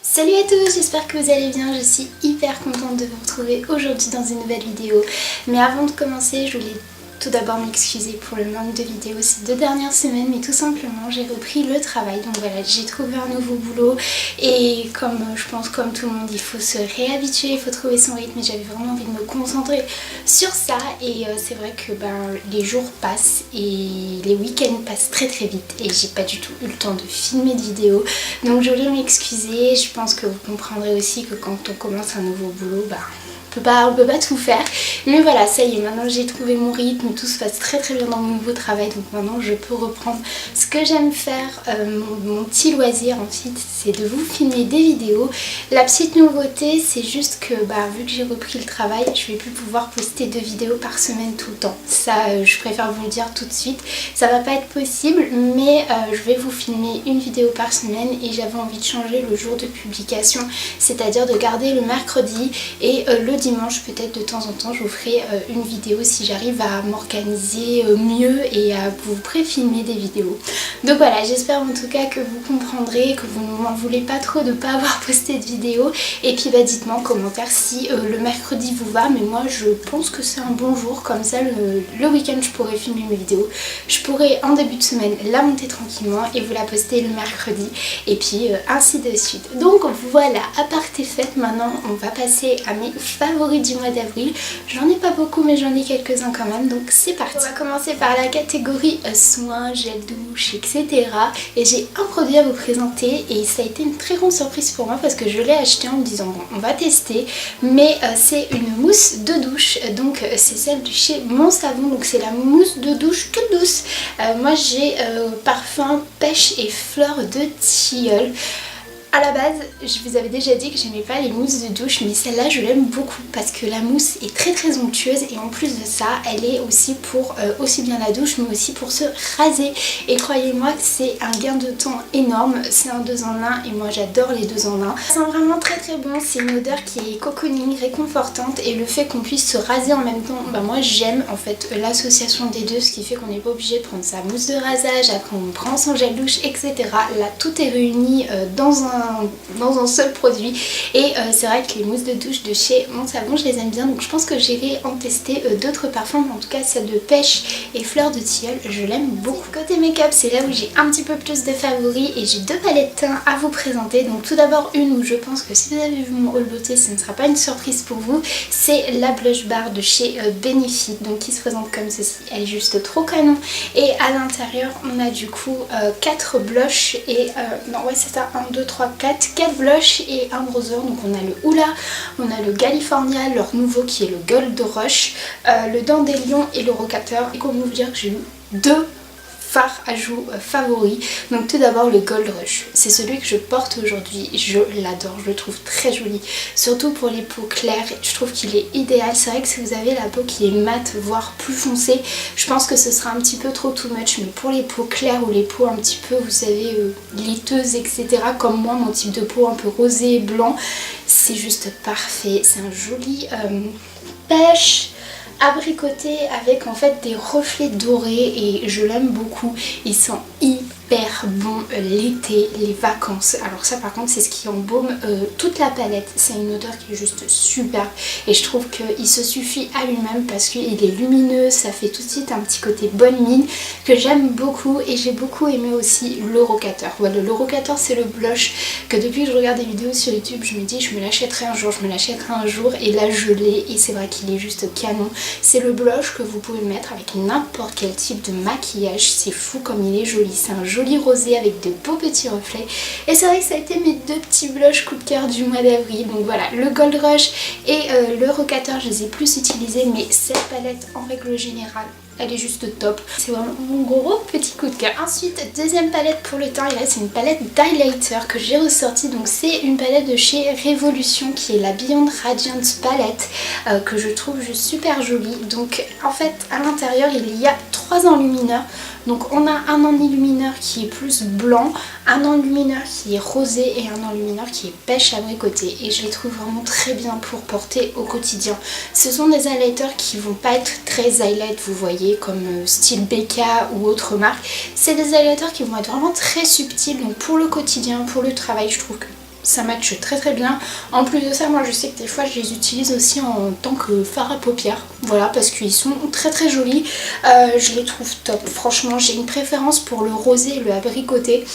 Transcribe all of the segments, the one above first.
Salut à tous, j'espère que vous allez bien, je suis hyper contente de vous retrouver aujourd'hui dans une nouvelle vidéo. Mais avant de commencer, je voulais tout d'abord m'excuser pour le manque de vidéos ces 2 dernières semaines, mais tout simplement j'ai repris le travail. Donc voilà, j'ai trouvé un nouveau boulot et comme je pense comme tout le monde, il faut se réhabituer, il faut trouver son rythme et j'avais vraiment envie de me concentrer sur ça. Et c'est vrai que les jours passent et les week-ends passent très vite et j'ai pas du tout eu le temps de filmer de vidéos. Donc je voulais m'excuser, je pense que vous comprendrez aussi que quand on commence un nouveau boulot, on peut pas tout faire, mais voilà, ça y est, maintenant j'ai trouvé mon rythme, tout se passe très bien dans mon nouveau travail, donc maintenant je peux reprendre ce que j'aime faire, mon petit loisir ensuite, c'est de vous filmer des vidéos. La petite nouveauté, c'est juste que vu que j'ai repris le travail, je vais plus pouvoir poster 2 vidéos par semaine tout le temps. Ça, je préfère vous le dire tout de suite, ça va pas être possible, mais je vais vous filmer une vidéo par semaine et j'avais envie de changer le jour de publication, c'est-à-dire de garder le mercredi et le dimanche peut-être de temps en temps je vous ferai une vidéo si j'arrive à m'organiser mieux et à vous pré-filmer des vidéos. Donc voilà, j'espère en tout cas que vous comprendrez, que vous ne m'en voulez pas trop de ne pas avoir posté de vidéo. Et puis dites-moi en commentaire si le mercredi vous va, mais moi je pense que c'est un bon jour, comme ça le week-end je pourrais filmer mes vidéos. Je pourrais en début de semaine la monter tranquillement et vous la poster le mercredi et puis ainsi de suite. Donc voilà, à part tes fêtes, maintenant on va passer à mes favoris du mois d'avril. J'en ai pas beaucoup mais j'en ai quelques-uns quand même, donc c'est parti. On va commencer par la catégorie soins, gel douche, etc. Et j'ai un produit à vous présenter et ça a été une très grande surprise pour moi parce que je l'ai acheté en me disant bon, on va tester, mais c'est une mousse de douche, donc c'est celle de chez Mon Savon, donc c'est la mousse de douche toute douce. Moi j'ai parfum pêche et fleurs de tilleul. A la base, je vous avais déjà dit que j'aimais pas les mousses de douche, mais celle-là je l'aime beaucoup parce que la mousse est très onctueuse et en plus de ça, elle est aussi pour aussi bien la douche mais aussi pour se raser. Et croyez-moi, c'est un gain de temps énorme, c'est un 2 en 1 et moi j'adore les 2 en 1. Ça sent vraiment très bon, c'est une odeur qui est cocooning, réconfortante et le fait qu'on puisse se raser en même temps, moi j'aime en fait l'association des deux, ce qui fait qu'on n'est pas obligé de prendre sa mousse de rasage, après on prend son gel douche, etc. Là tout est réuni dans un seul produit et c'est vrai que les mousses de douche de chez Mon Savon je les aime bien, donc je pense que j'irai en tester d'autres parfums, mais en tout cas celle de pêche et fleurs de tilleul je l'aime beaucoup. Côté make-up, c'est là où j'ai un petit peu plus de favoris et j'ai 2 palettes teint à vous présenter. Donc tout d'abord une où je pense que si vous avez vu mon haul beauté ce ne sera pas une surprise pour vous, c'est la blush bar de chez Benefit, donc qui se présente comme ceci, elle est juste trop canon et à l'intérieur on a du coup 4 blushs et c'est ça, 1, 2, 3, 4 blushs et un bronzer. Donc on a le Hoola, on a le California, leur nouveau qui est le Gold Rush, le Dandelion et le Rocateur. Et comment vous dire que j'ai eu 2 fards à joues favoris. Donc tout d'abord le Gold Rush, c'est celui que je porte aujourd'hui, je l'adore, je le trouve très joli, surtout pour les peaux claires, je trouve qu'il est idéal. C'est vrai que si vous avez la peau qui est mate voire plus foncée, je pense que ce sera un petit peu trop too much, mais pour les peaux claires ou les peaux un petit peu, vous savez, laiteuses, etc., comme moi, mon type de peau un peu rosé, blanc, c'est juste parfait. C'est un joli pêche abricoté avec en fait des reflets dorés et je l'aime beaucoup. Il sent hyper bon l'été, les vacances. Alors ça par contre c'est ce qui embaume toute la palette. C'est une odeur qui est juste super et je trouve qu'il se suffit à lui-même parce qu'il est lumineux, ça fait tout de suite un petit côté bonne mine que j'aime beaucoup. Et j'ai beaucoup aimé aussi le Rocateur. Voilà, le Rocateur c'est le blush que depuis que je regarde des vidéos sur YouTube je me dis je me l'achèterai un jour, et là je l'ai et c'est vrai qu'il est juste canon. C'est le blush que vous pouvez mettre avec n'importe quel type de maquillage, c'est fou comme il est joli, c'est un joli rosé avec de beaux petits reflets et c'est vrai que ça a été mes 2 petits blushs coup de cœur du mois d'avril. Donc voilà, le Gold Rush et le Rocateur je les ai plus utilisés, mais cette palette en règle générale elle est juste top, c'est vraiment mon gros petit coup de cœur. Ensuite, deuxième palette pour le teint, et là c'est une palette d'highlighter que j'ai ressortie. Donc c'est une palette de chez Révolution qui est la Beyond Radiant palette que je trouve juste super jolie. Donc en fait à l'intérieur il y a 3 enlumineurs. Donc on a un enlumineur qui est plus blanc, un enlumineur qui est rosé et un enlumineur qui est pêche abricoté. Et je les trouve vraiment très bien pour porter au quotidien. Ce sont des highlighters qui vont pas être très highlight, vous voyez, comme style BK ou autre marque. C'est des highlighters qui vont être vraiment très subtils. Donc pour le quotidien, pour le travail, je trouve que ça matche très très bien. En plus de ça, moi je sais que des fois je les utilise aussi en tant que fard à paupières. Voilà, parce qu'ils sont très très jolis. Je les trouve top. Franchement, j'ai une préférence pour le rosé et le abricoté.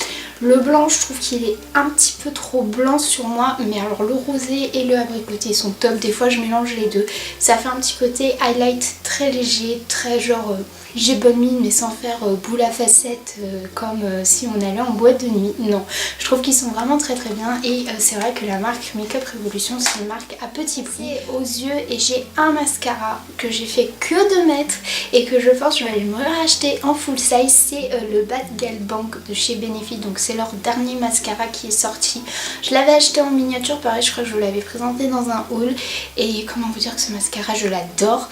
Le blanc, je trouve qu'il est un petit peu trop blanc sur moi. Mais alors le rosé et le abricoté sont top. Des fois je mélange les deux. Ça fait un petit côté highlight très léger, très genre... j'ai bonne mine mais sans faire boule à facettes comme si on allait en boîte de nuit. Non, je trouve qu'ils sont vraiment très très bien et c'est vrai que la marque Makeup Revolution c'est une marque à petit prix aux yeux et j'ai un mascara que j'ai fait que de mettre et que je pense que je vais me racheter en full size. C'est le Bad Gal Bank de chez Benefit, donc c'est leur dernier mascara qui est sorti. Je l'avais acheté en miniature, pareil je crois que je vous l'avais présenté dans un haul et comment vous dire que ce mascara je l'adore.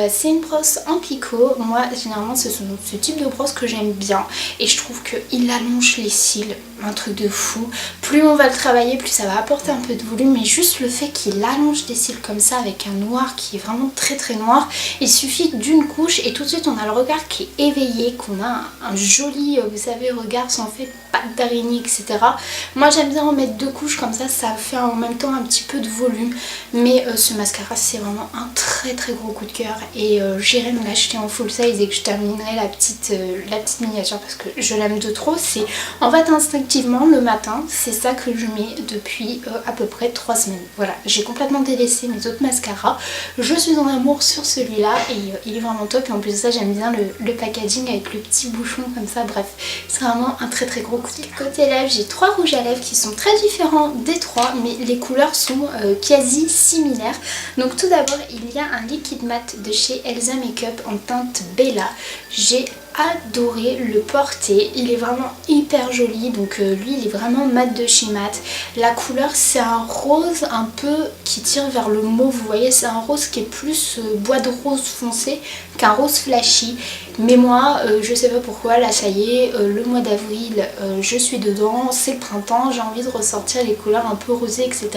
C'est une brosse en picot, moi généralement c'est ce type de brosse que j'aime bien et je trouve qu'il allonge les cils, un truc de fou. Plus on va le travailler, plus ça va apporter un peu de volume, mais juste le fait qu'il allonge des cils comme ça avec un noir qui est vraiment très très noir, il suffit d'une couche et tout de suite on a le regard qui est éveillé, qu'on a un joli, vous savez, regard sans fait pattes d'araignée, etc. Moi j'aime bien en mettre deux couches comme ça fait en même temps un petit peu de volume, mais ce mascara c'est vraiment un très très gros coup de cœur et j'irai me l'acheter en full size et que je terminerai la petite miniature parce que je l'aime de trop. C'est en fait instinctivement le matin, c'est ça que je mets depuis à peu près 3 semaines. Voilà, j'ai complètement délaissé mes autres mascaras, je suis en amour sur celui-là et il est vraiment top et en plus de ça j'aime bien le packaging avec le petit bouchon comme ça. Bref, c'est vraiment un très très gros coup de cœur. Côté lèvres, j'ai 3 rouges à lèvres qui sont très différents des 3 mais les couleurs sont quasi similaires. Donc tout d'abord il y a un liquide mat de chez Elsa Makeup en teinte Bella. J'ai adoré le porter, il est vraiment hyper joli, donc lui il est vraiment mat de chez mat. La couleur c'est un rose un peu qui tire vers le mauve, vous voyez, c'est un rose qui est plus bois de rose foncé qu'un rose flashy. Mais moi je sais pas pourquoi, là ça y est, le mois d'avril je suis dedans, c'est le printemps, j'ai envie de ressortir les couleurs un peu rosées etc.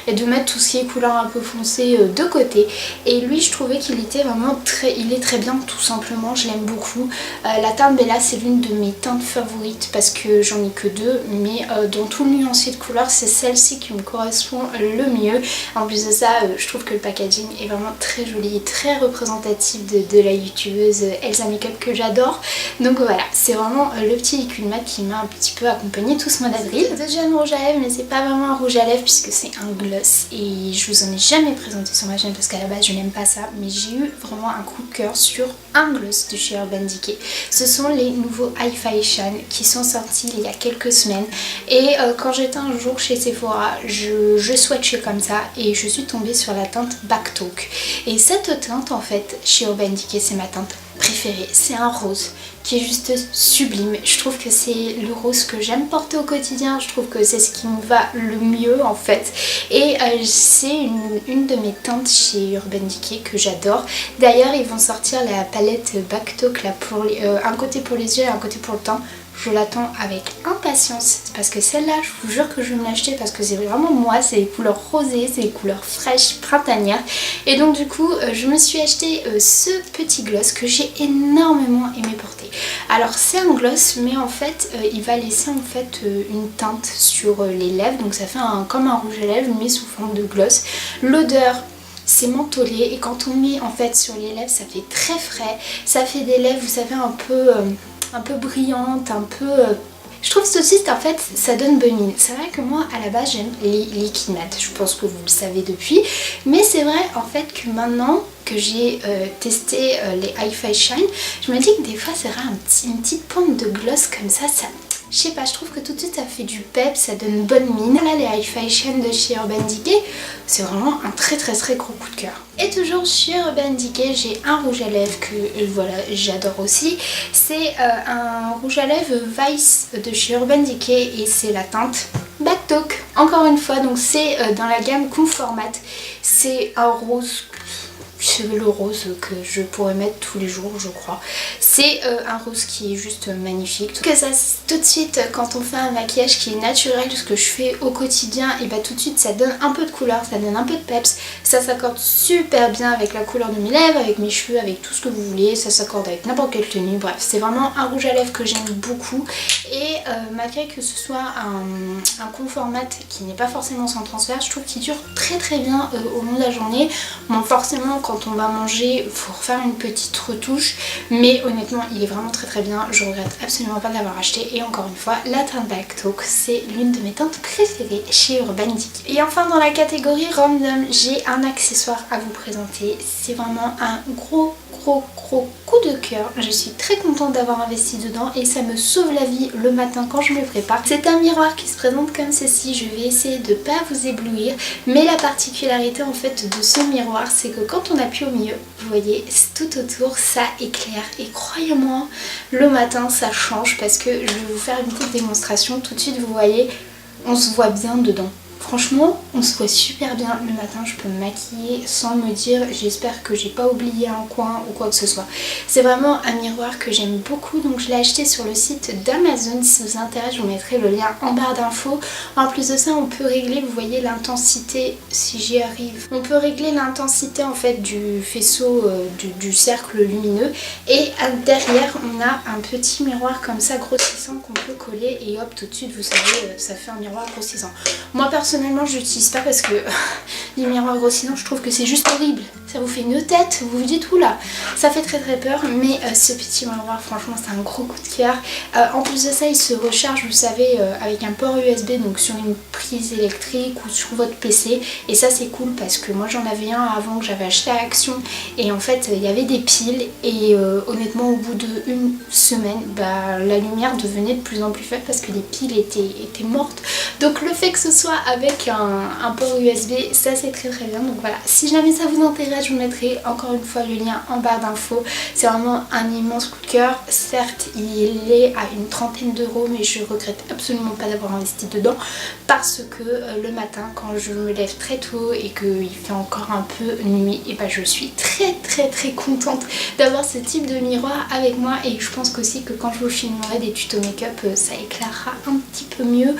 et de mettre tout ce qui est couleur un peu foncé de côté. Et lui je trouvais qu'il était vraiment il est très bien tout simplement, je l'aime beaucoup. La teinte Bella c'est l'une de mes teintes favorites parce que j'en ai que 2, mais dans tout le nuancier de couleurs c'est celle-ci qui me correspond le mieux. En plus de ça je trouve que le packaging est vraiment très joli et très représentatif de la youtubeuse Elsa Makeup que j'adore. Donc voilà, c'est vraiment le petit liquide mat qui m'a un petit peu accompagné tout ce mois d'avril. Deuxième rouge à lèvres, mais c'est pas vraiment un rouge à lèvres puisque c'est un gloss et je vous en ai jamais présenté sur ma chaîne parce qu'à la base je n'aime pas ça, mais j'ai eu vraiment un coup de cœur sur un gloss de chez Urban Decay. Ce sont les nouveaux Hi-Fi Shine qui sont sortis il y a quelques semaines et quand j'étais un jour chez Sephora, je swatchais comme ça et je suis tombée sur la teinte Backtalk. Et cette teinte en fait chez Urban Decay c'est ma teinte préférée, c'est un rose qui est juste sublime. Je trouve que c'est le rose que j'aime porter au quotidien, je trouve que c'est ce qui me va le mieux en fait et c'est une de mes teintes chez Urban Decay que j'adore. D'ailleurs ils vont sortir la palette Backtalk là pour un côté pour les yeux et un côté pour le teint. Je l'attends avec impatience parce que celle-là je vous jure que je vais me l'acheter parce que c'est vraiment moi, c'est les couleurs rosées, c'est les couleurs fraîches, printanières et donc du coup je me suis acheté ce petit gloss que j'ai énormément aimé porter. Alors c'est un gloss mais en fait il va laisser en fait une teinte sur les lèvres, donc ça fait comme un rouge à lèvres mais sous forme de gloss. L'odeur c'est mentholé et quand on met en fait sur les lèvres ça fait très frais, ça fait des lèvres vous savez un peu brillante, un peu... Je trouve ceci en fait ça donne bonne mine. C'est vrai que moi à la base j'aime les liquid mat, je pense que vous le savez depuis. Mais c'est vrai en fait que maintenant que j'ai testé les Hi-Fi Shine, je me dis que des fois c'est vrai une petite pointe de gloss comme ça, je sais pas, je trouve que tout de suite ça fait du pep, ça donne bonne mine. Là les Hi-Fi Shine de chez Urban Decay, c'est vraiment un très gros coup de cœur. Et toujours chez Urban Decay, j'ai un rouge à lèvres que voilà j'adore aussi. C'est un rouge à lèvres Vice de chez Urban Decay et c'est la teinte Backtalk. Encore une fois, donc c'est dans la gamme Comfort Matte. C'est un rose, c'est le rose que je pourrais mettre tous les jours je crois. C'est un rose qui est juste magnifique. Que ça, tout de suite, quand on fait un maquillage qui est naturel, ce que je fais au quotidien, et bah tout de suite ça donne un peu de couleur, ça donne un peu de peps. Ça s'accorde super bien avec la couleur de mes lèvres, avec mes cheveux, avec tout ce que vous voulez. Ça s'accorde avec n'importe quelle tenue. Bref, c'est vraiment un rouge à lèvres que j'aime beaucoup. Et malgré que ce soit un confort mat qui n'est pas forcément sans transfert, je trouve qu'il dure très bien au long de la journée. Bon, forcément quand on va manger, il faut refaire une petite retouche, mais honnêtement il est vraiment très bien. Je regrette absolument pas de l'avoir acheté. Et encore une fois, la teinte Black Talk, c'est l'une de mes teintes préférées chez Urban Decay. Et enfin dans la catégorie random, j'ai un accessoire à vous présenter. C'est vraiment un gros coup de cœur. Je suis très contente d'avoir investi dedans et ça me sauve la vie le matin quand je me prépare. C'est un miroir qui se présente comme ceci. Je vais essayer de pas vous éblouir, mais la particularité en fait de ce miroir, c'est que quand on appuie au milieu, vous voyez tout autour ça éclaire, et croyez-moi, le matin ça change parce que je vais vous faire une petite démonstration. Tout de suite vous voyez, on se voit bien dedans. Franchement, on se voit super bien le matin, je peux me maquiller sans me dire j'espère que j'ai pas oublié un coin ou quoi que ce soit. C'est vraiment un miroir que j'aime beaucoup, donc je l'ai acheté sur le site d'Amazon. Si ça vous intéresse, je vous mettrai le lien en barre d'infos. En plus de ça, on peut régler, vous voyez l'intensité, si j'y arrive, on peut régler l'intensité en fait du faisceau, du cercle lumineux. Et derrière, on a un petit miroir comme ça grossissant qu'on peut coller et hop, tout de suite, vous savez, ça fait un miroir grossissant. Moi personnellement je l'utilise pas parce que les miroirs grossissants, je trouve que c'est juste horrible. Ça vous fait une tête, vous vous dites oula, ça fait très peur. Mais ce petit miroir, franchement c'est un gros coup de cœur. En plus de ça, il se recharge, vous savez, avec un port USB, donc sur une prise électrique ou sur votre PC. Et ça c'est cool parce que moi j'en avais un avant que j'avais acheté à Action, et en fait il y avait des piles et honnêtement au bout d'une semaine, bah, la lumière devenait de plus en plus faible parce que les piles étaient mortes. Donc le fait que ce soit avec un port USB, ça c'est très bien. Donc voilà, si jamais ça vous intéresse, je vous mettrai encore une fois le lien en barre d'infos. C'est vraiment un immense coup de cœur. Certes, il est à une trentaine d'euros, mais je regrette absolument pas d'avoir investi dedans parce que le matin, quand je me lève très tôt et qu'il fait encore un peu nuit, et ben je suis très contente d'avoir ce type de miroir avec moi. Et je pense qu'aussi que quand je vous filmerai des tutos make-up, ça éclairera un petit peu mieux,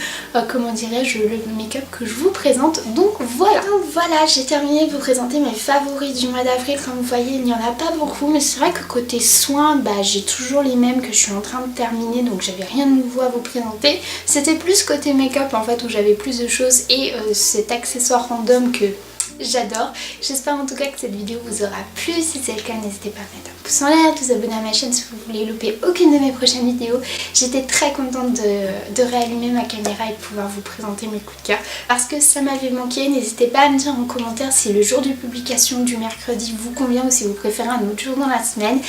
comment dirais-je, le make-up que je vous présente. Donc voilà, j'ai terminé de vous présenter mes favoris du mois d'avril. Comme vous voyez, il n'y en a pas beaucoup, mais c'est vrai que côté soins, bah, j'ai toujours les mêmes que je suis en train de terminer, donc j'avais rien de nouveau à vous présenter. C'était plus côté make-up en fait où j'avais plus de choses, et cet accessoire random que j'adore. J'espère en tout cas que cette vidéo vous aura plu. Si c'est le cas, n'hésitez pas à mettre un pouce en l'air, de vous abonner à ma chaîne si vous voulez louper aucune de mes prochaines vidéos. J'étais très contente de réallumer ma caméra et de pouvoir vous présenter mes coups de cœur parce que ça m'avait manqué. N'hésitez pas à me dire en commentaire si le jour de publication du mercredi vous convient ou si vous préférez un autre jour dans la semaine.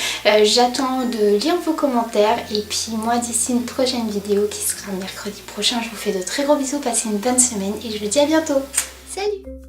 J'attends de lire vos commentaires, et puis moi d'ici une prochaine vidéo qui sera mercredi prochain, je vous fais de très gros bisous, passez une bonne semaine et je vous dis à bientôt. Salut!